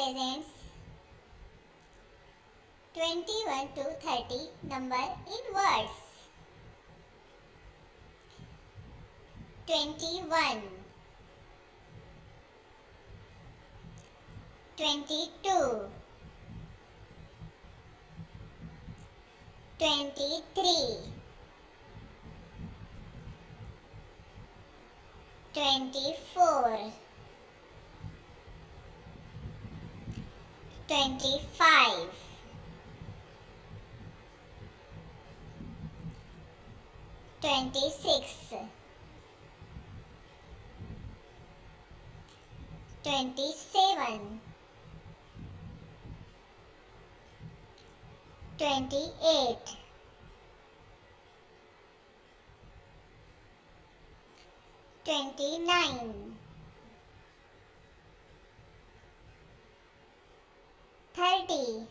presents 21 to 30 number in words. 21, 22, 23, 24, 25, 26, 27, 28, 29, 30,